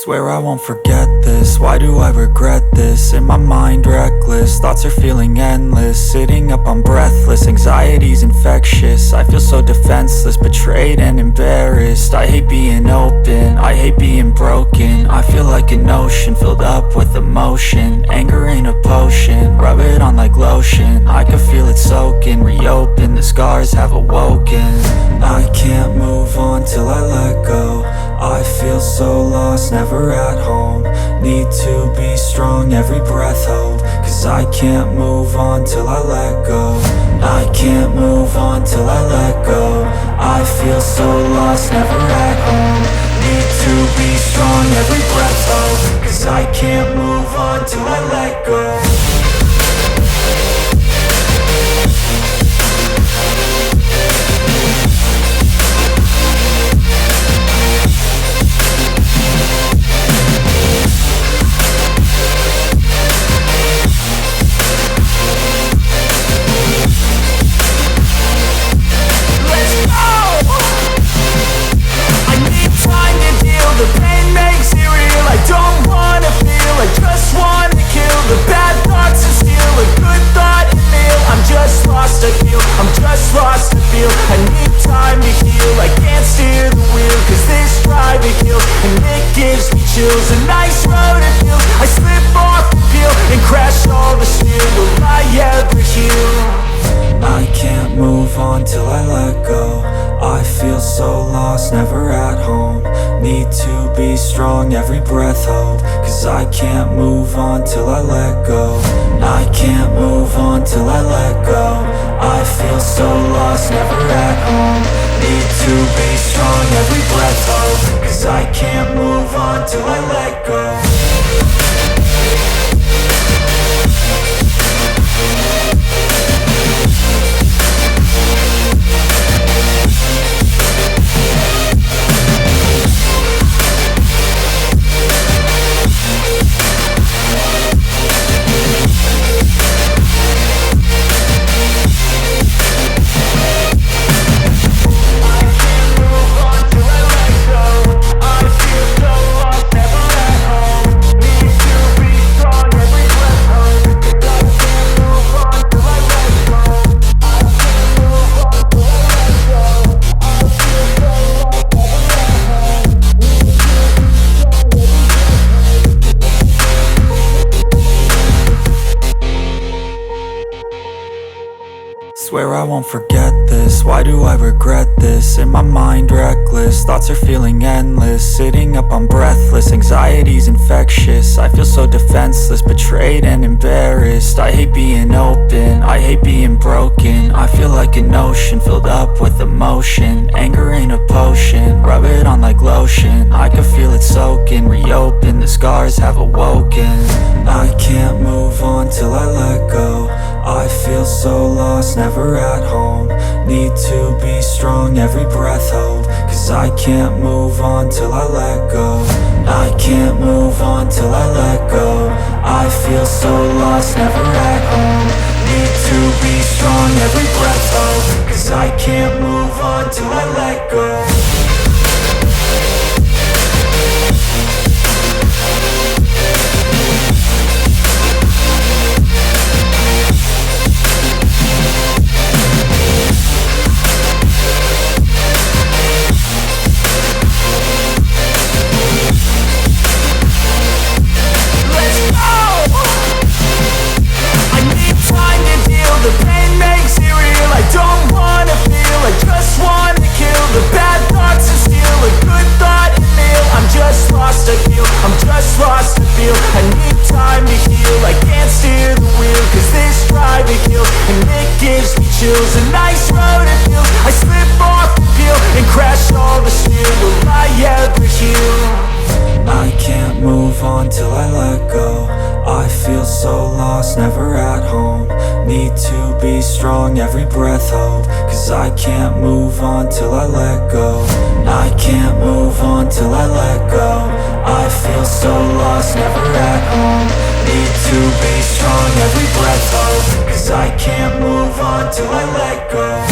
Swear I won't forget this, why do I regret this? In my mind reckless, thoughts are feeling endless. Sitting up I'm breathless, anxiety's infectious. I feel so defenseless, betrayed and embarrassed. I hate being open, I hate being broken. I feel like an ocean filled up with emotion. Anger ain't a potion, rub it on like lotion. I can feel it soaking, reopen, the scars have awoken. I can't move on till I let go. I feel so lost, never at home. Need to be strong, every breath hold. Cause I can't move on till I let go. I can't move on till I let go. I feel so lost, never at home. Need to be strong, every breath hold. Cause I can't move on till I let go. The pain makes it real, I don't wanna feel, I just wanna kill the bad thoughts and steal a good thought and meal. I'm just lost, I feel, I'm just lost, I feel. I need time to heal, I can't steer the wheel. Cause this drive it kills, and it gives me chills. A nice road it feels, I slip off the peel and crash all the steel. Will I ever heal? I can't move on till I let go. I feel so lost, never at home. Need to be strong, every breath hold. Cause I can't move on till I let go. I can't move on till I let go. I feel so lost, never at home. Need to be strong, every breath hold. Cause I can't move on till I let go. Swear I won't forget this, why do I regret this? In my mind reckless, thoughts are feeling endless. Sitting up I'm breathless, anxiety's infectious. I feel so defenseless, betrayed and embarrassed. I hate being open, I hate being broken. I feel like an ocean filled up with emotion. Anger ain't a potion, rub it on like lotion. I can feel it soaking, reopen, the scars have awoken. I can't move on till I let go. I feel so lost, never at home. Need to be strong, every breath hold. Cause I can't move on till I let go. I can't move on till I let go. I feel so lost, never at home. Need to be strong, every breath hold. Cause I can't move on till I let go. The pain makes it real, I don't wanna feel, I just wanna kill the bad thoughts and steal a good thought and meal. I'm just lost, I feel, I'm just lost, I feel. I need time to heal, I can't steer the wheel. Cause this drive it kills, and it gives me chills. A nice road it feels, I slip off the peel and crash all the steel. Will I ever heal? I can't move on till I let go. I feel so lost, never at home. Need to be strong, every breath hold. Cause I can't move on till I let go. I can't move on till I let go. I feel so lost, never at home. Need to be strong, every breath hold. Cause I can't move on till I let go.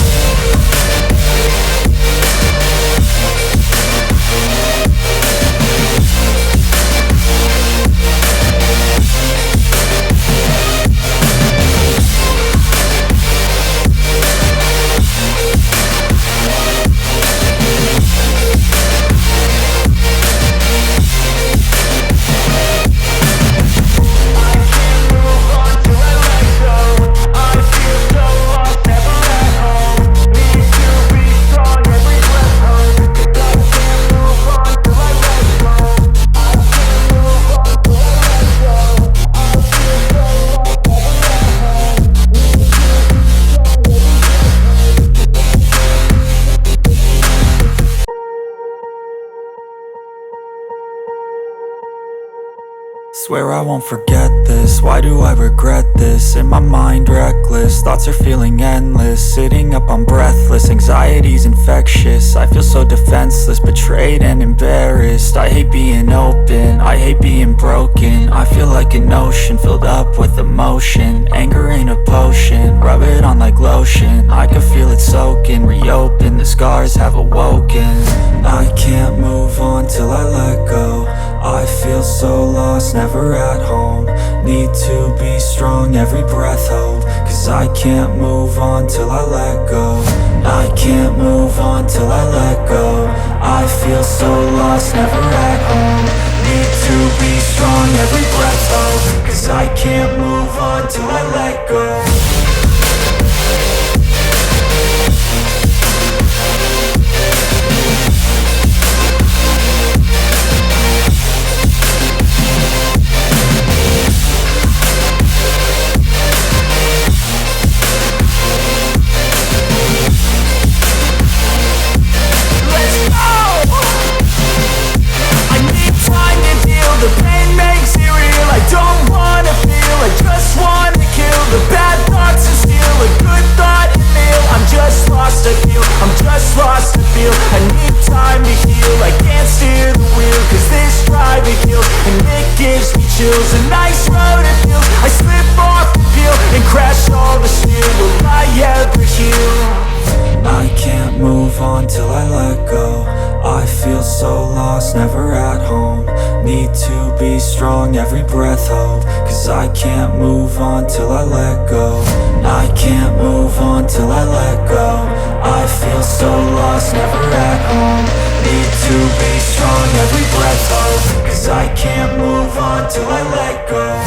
Swear I won't forget this, why do I regret this? In my mind reckless, thoughts are feeling endless. Sitting up I'm breathless, anxiety's infectious. I feel so defenseless, betrayed and embarrassed. I hate being open, I hate being broken. I feel like an ocean filled up with emotion. Anger ain't a potion, rub it on like lotion. I can feel it soaking, reopen, the scars have awoken. I can't move on till I let go. I feel so lost, never at home. Need to be strong, every breath hold. Cause I can't move on till I let go. I can't move on till I let go. I feel so lost, never at home. Need to be strong, every breath hold. Cause I can't move on till I let go. The pain makes it real, I don't wanna feel. I just wanna kill the bad thoughts and steal a good thought and meal. I'm just lost to feel, I'm just lost to feel. I need time to heal, I can't steer the wheel. Cause this drive it kills, and it gives me chills. A nice road it feels, I slip off the peel and crash all the steel. Will I ever heal? I can't move on till I let go. I feel so lost, never at home. Need to be strong, every breath hold. Cause I can't move on till I let go. I can't move on till I let go. I feel so lost, never at home. Need to be strong, every breath hold. Cause I can't move on till I let go.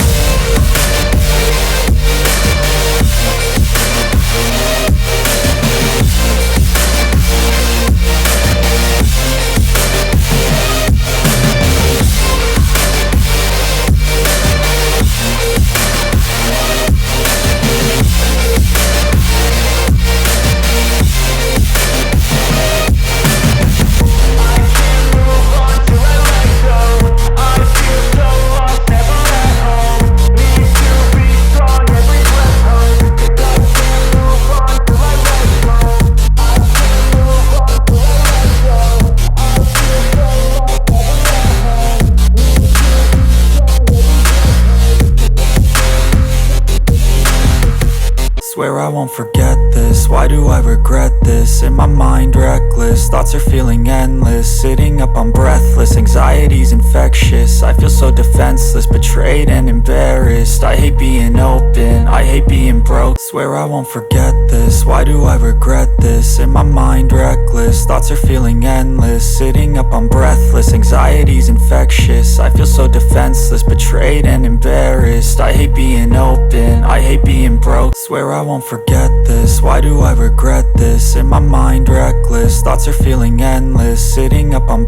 Swear I won't forget this, why do I regret this? In my mind reckless, thoughts are feeling endless. Sitting up I'm breathless, anxiety's infectious. I feel so defenseless, betrayed and embarrassed. I hate being open, I hate being broke. Swear I won't forget this, why do I regret this? In my mind reckless, thoughts are feeling endless. Sitting up I'm breathless, anxiety's infectious. I feel so defenseless, betrayed and embarrassed. I hate being open, I hate being broke. Swear I won't forget this, why do I regret this? In my mind reckless, thoughts are feeling endless. Sitting up I'm